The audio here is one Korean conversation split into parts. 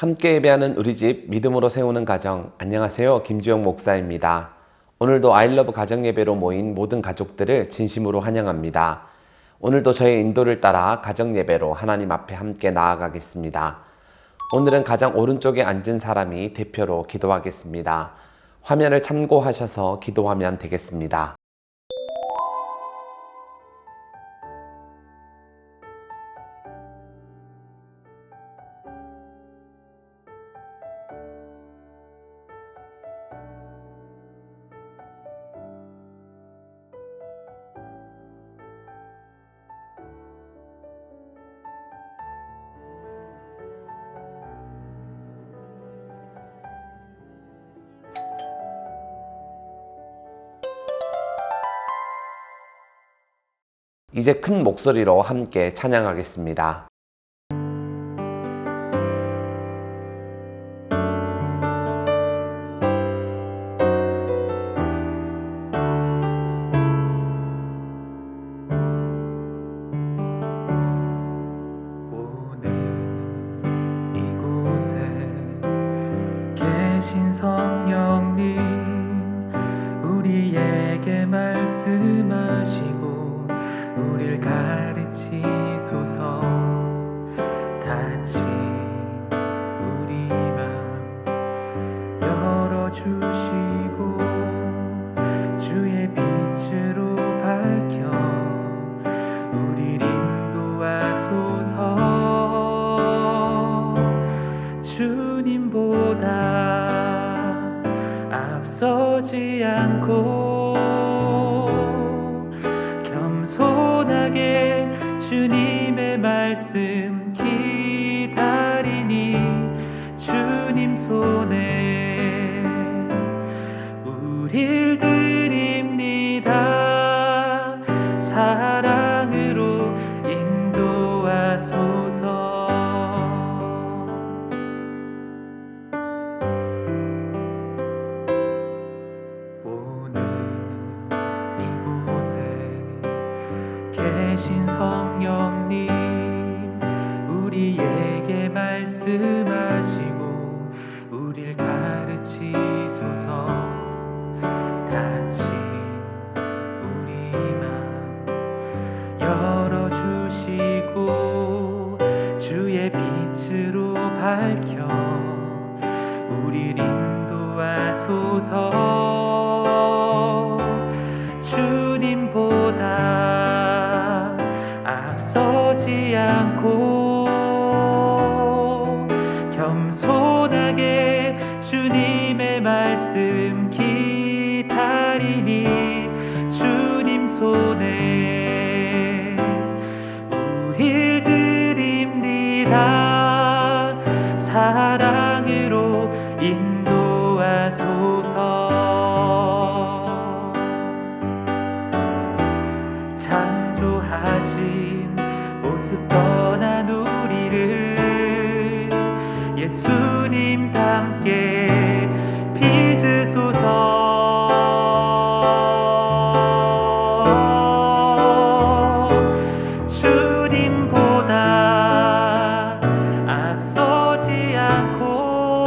함께 예배하는 우리 집 믿음으로 세우는 가정, 안녕하세요. 김주영 목사입니다. 오늘도 아이러브 가정 예배로 모인 모든 가족들을 진심으로 환영합니다. 오늘도 저의 인도를 따라 가정 예배로 하나님 앞에 함께 나아가겠습니다. 오늘은 가장 오른쪽에 앉은 사람이 대표로 기도하겠습니다. 화면을 참고하셔서 기도하면 되겠습니다. 이제 큰 목소리로 함께 찬양하겠습니다. 이곳에 계신 성령님, 우리에게 말씀하시고 우릴 가르치소서. 닫힌 우리 맘 열어주시고 주의 빛으로 밝혀 우릴 인도하소서. 주님보다 앞서지 않고 겸손하게 주님의 말씀 기다리니 주님 손에 우릴 드립니다. 사랑으로 인도하소서. 계신 성령님, 우리에게 말씀하시고 우릴 가르치소서. 닫힌 우리 맘 열어주시고 주의 빛으로 밝혀 우릴 인도하소서. 주님보다 앞서지 않고 겸손하게 주님의 말씀 기다리니 주님 손에 우릴 드립니다. 사랑으로 인도하소서. 창조하신 모습 떠난 우리를 예수님 닮게 빚으소서. 주님보다 앞서지 않고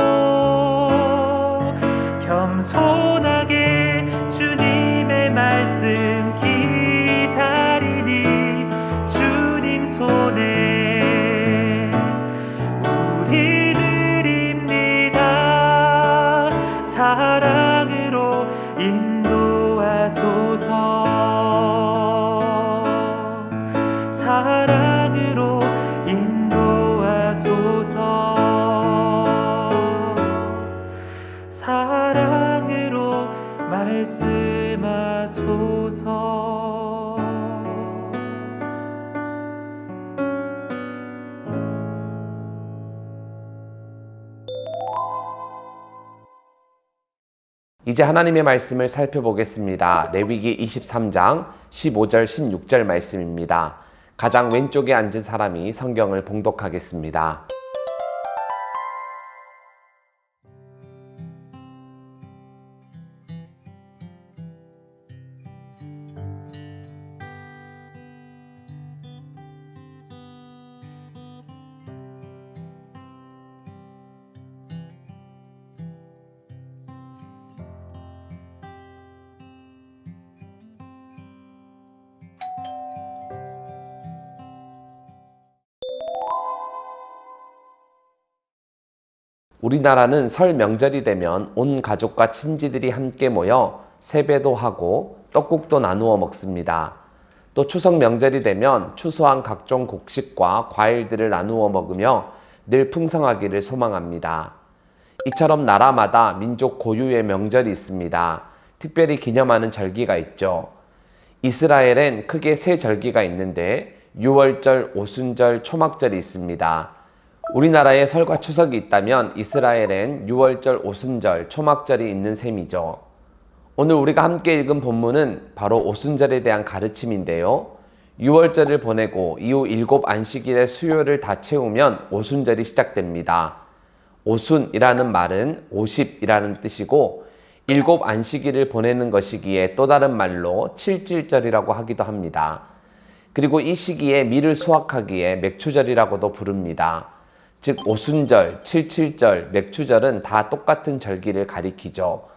겸손하게 주님의 말씀 기다리니 주님 손에 우릴 드립니다. 사랑으로 인도하소서. 사랑으로 인도하소서. 사랑으로 말씀하소서. 이제 하나님의 말씀을 살펴보겠습니다. 레위기 23장 15절 16절 말씀입니다. 가장 왼쪽에 앉은 사람이 성경을 봉독하겠습니다. 우리나라는 설 명절이 되면 온 가족과 친지들이 함께 모여 세배도 하고 떡국도 나누어 먹습니다. 또 추석 명절이 되면 추수한 각종 곡식과 과일들을 나누어 먹으며 늘 풍성하기를 소망합니다. 이처럼 나라마다 민족 고유의 명절이 있습니다. 특별히 기념하는 절기가 있죠. 이스라엘엔 크게 세 절기가 있는데 유월절, 오순절, 초막절이 있습니다. 우리나라에 설과 추석이 있다면 이스라엘엔 유월절, 오순절, 초막절이 있는 셈이죠. 오늘 우리가 함께 읽은 본문은 바로 오순절에 대한 가르침인데요. 유월절을 보내고 이후 7 안식일의 수요를 다 채우면 오순절이 시작됩니다. 오순이라는 말은 50이라는 뜻이고 7 안식일을 보내는 것이기에 또 다른 말로 칠칠절이라고 하기도 합니다. 그리고 이 시기에 밀을 수확하기에 맥추절이라고도 부릅니다. 즉 오순절, 칠칠절, 맥추절은 다 똑같은 절기를 가리키죠.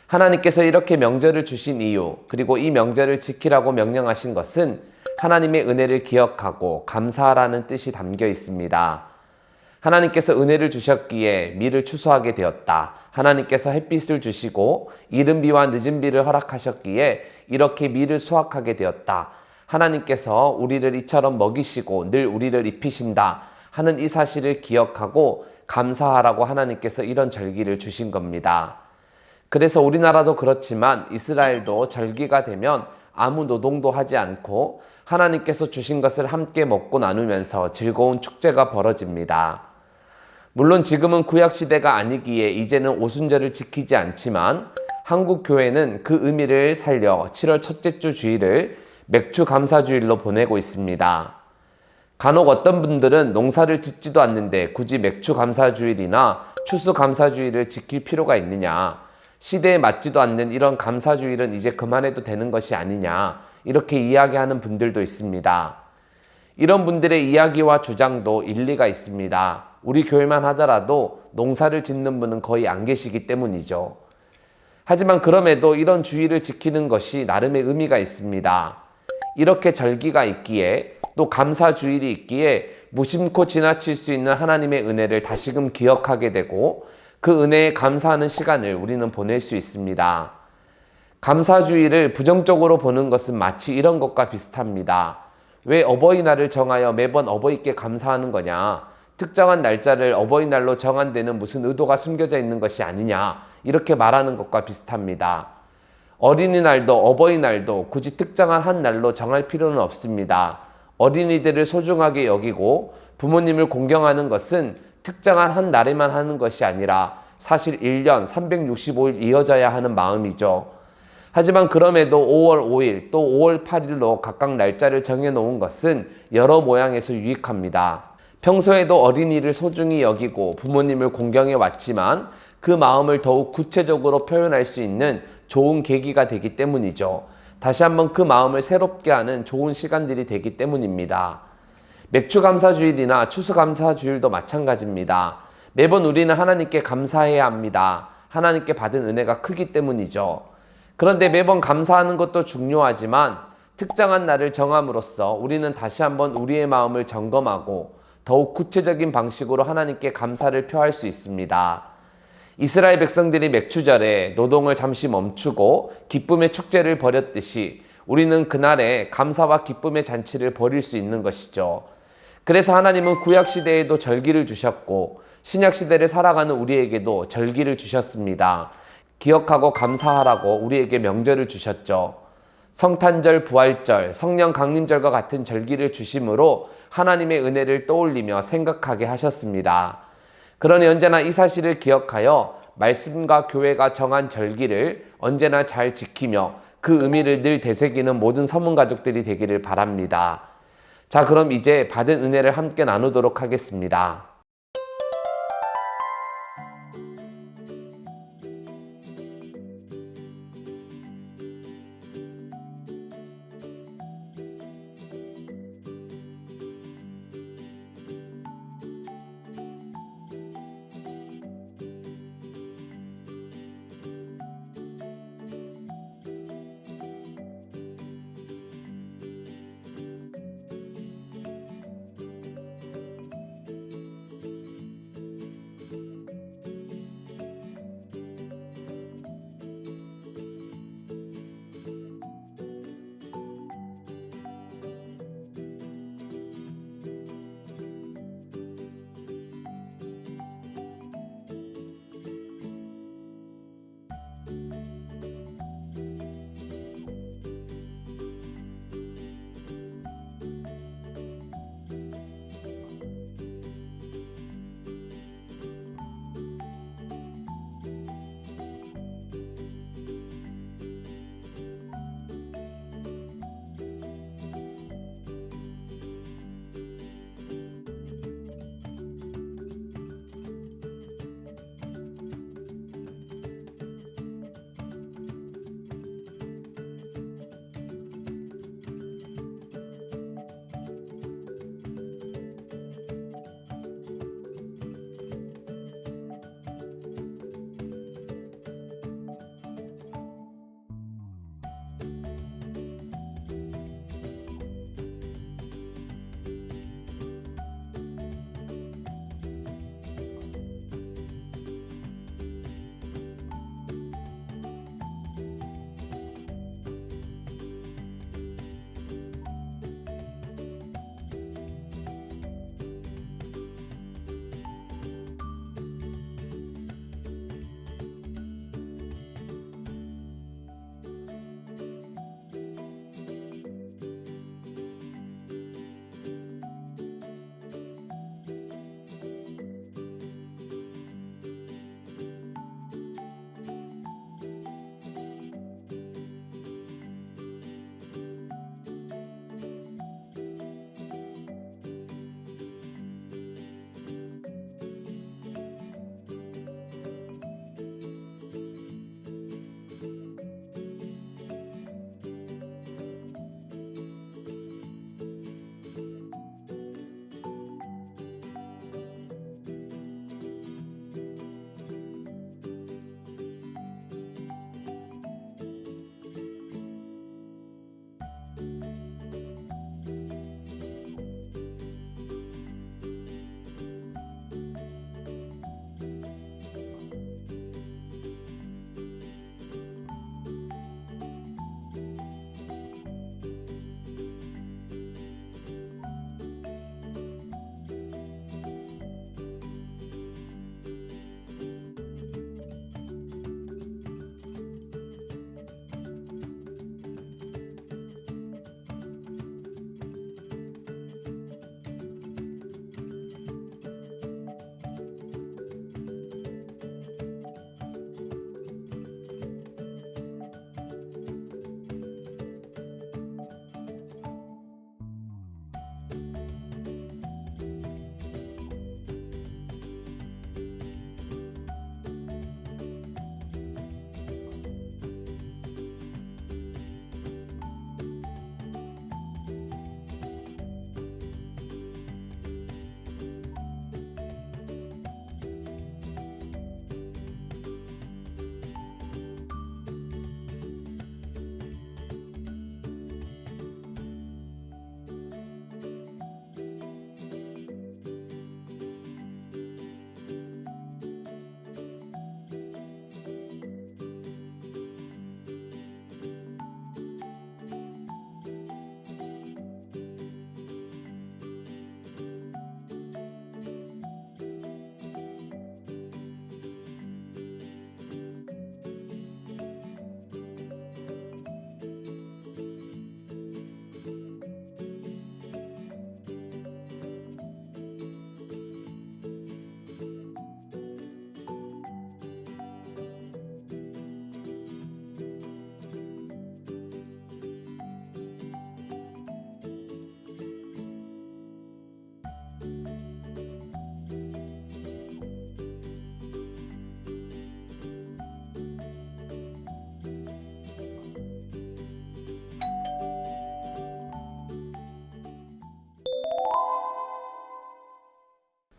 하나님께서 이렇게 명절을 주신 이유, 그리고 이 명절을 지키라고 명령하신 것은 하나님의 은혜를 기억하고 감사하라는 뜻이 담겨 있습니다. 하나님께서 은혜를 주셨기에 밀을 추수하게 되었다. 하나님께서 햇빛을 주시고 이른 비와 늦은 비를 허락하셨기에 이렇게 밀을 수확하게 되었다. 하나님께서 우리를 이처럼 먹이시고 늘 우리를 입히신다 하는 이 사실을 기억하고 감사하라고 하나님께서 이런 절기를 주신 겁니다. 그래서 우리나라도 그렇지만 이스라엘도 절기가 되면 아무 노동도 하지 않고 하나님께서 주신 것을 함께 먹고 나누면서 즐거운 축제가 벌어집니다. 물론 지금은 구약시대가 아니기에 이제는 오순절을 지키지 않지만 한국 교회는 그 의미를 살려 7월 첫째 주 주일을 맥주 감사주일로 보내고 있습니다. 간혹 어떤 분들은 농사를 짓지도 않는데 굳이 맥주 감사주일이나 추수 감사주일을 지킬 필요가 있느냐, 시대에 맞지도 않는 이런 감사주일은 이제 그만해도 되는 것이 아니냐, 이렇게 이야기하는 분들도 있습니다. 이런 분들의 이야기와 주장도 일리가 있습니다. 우리 교회만 하더라도 농사를 짓는 분은 거의 안 계시기 때문이죠. 하지만 그럼에도 이런 주일을 지키는 것이 나름의 의미가 있습니다. 이렇게 절기가 있기에 또 감사주일이 있기에 무심코 지나칠 수 있는 하나님의 은혜를 다시금 기억하게 되고 그 은혜에 감사하는 시간을 우리는 보낼 수 있습니다. 감사주일을 부정적으로 보는 것은 마치 이런 것과 비슷합니다. 왜 어버이날을 정하여 매번 어버이께 감사하는 거냐? 특정한 날짜를 어버이날로 정한 데는 무슨 의도가 숨겨져 있는 것이 아니냐? 이렇게 말하는 것과 비슷합니다. 어린이날도 어버이날도 굳이 특정한 한 날로 정할 필요는 없습니다. 어린이들을 소중하게 여기고 부모님을 공경하는 것은 특정한 한 날에만 하는 것이 아니라 사실 1년 365일 이어져야 하는 마음이죠. 하지만 그럼에도 5월 5일 또 5월 8일로 각각 날짜를 정해놓은 것은 여러 모양에서 유익합니다. 평소에도 어린이를 소중히 여기고 부모님을 공경해 왔지만 그 마음을 더욱 구체적으로 표현할 수 있는 좋은 계기가 되기 때문이죠. 다시 한번 그 마음을 새롭게 하는 좋은 시간들이 되기 때문입니다. 맥주감사주일이나 추수감사주일도 마찬가지입니다. 매번 우리는 하나님께 감사해야 합니다. 하나님께 받은 은혜가 크기 때문이죠. 그런데 매번 감사하는 것도 중요하지만 특정한 날을 정함으로써 우리는 다시 한번 우리의 마음을 점검하고 더욱 구체적인 방식으로 하나님께 감사를 표할 수 있습니다. 이스라엘 백성들이 맥추절에 노동을 잠시 멈추고 기쁨의 축제를 벌였듯이 우리는 그날에 감사와 기쁨의 잔치를 벌일 수 있는 것이죠. 그래서 하나님은 구약시대에도 절기를 주셨고 신약시대를 살아가는 우리에게도 절기를 주셨습니다. 기억하고 감사하라고 우리에게 명절을 주셨죠. 성탄절, 부활절, 성령 강림절과 같은 절기를 주심으로 하나님의 은혜를 떠올리며 생각하게 하셨습니다. 그러니 언제나 이 사실을 기억하여 말씀과 교회가 정한 절기를 언제나 잘 지키며 그 의미를 늘 되새기는 모든 서문 가족들이 되기를 바랍니다. 자, 그럼 이제 받은 은혜를 함께 나누도록 하겠습니다.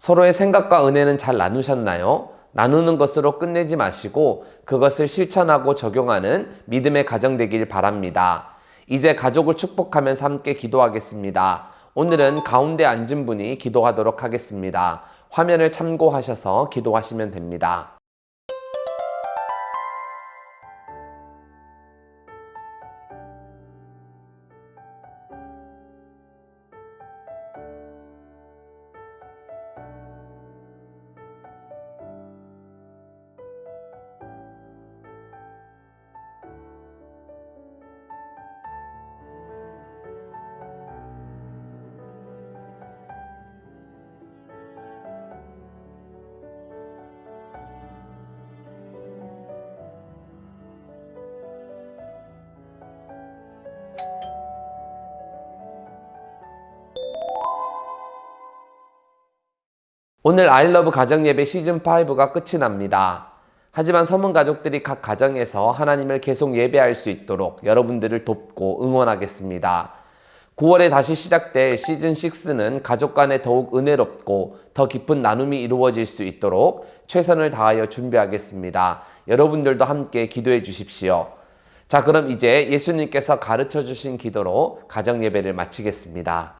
서로의 생각과 은혜는 잘 나누셨나요? 나누는 것으로 끝내지 마시고 그것을 실천하고 적용하는 믿음의 가정 되길 바랍니다. 이제 가족을 축복하면서 함께 기도하겠습니다. 오늘은 가운데 앉은 분이 기도하도록 하겠습니다. 화면을 참고하셔서 기도하시면 됩니다. 오늘 아이러브 가정예배 시즌5가 끝이 납니다. 하지만 서문 가족들이 각 가정에서 하나님을 계속 예배할 수 있도록 여러분들을 돕고 응원하겠습니다. 9월에 다시 시작될 시즌6는 가족 간에 더욱 은혜롭고 더 깊은 나눔이 이루어질 수 있도록 최선을 다하여 준비하겠습니다. 여러분들도 함께 기도해 주십시오. 자, 그럼 이제 예수님께서 가르쳐 주신 기도로 가정예배를 마치겠습니다.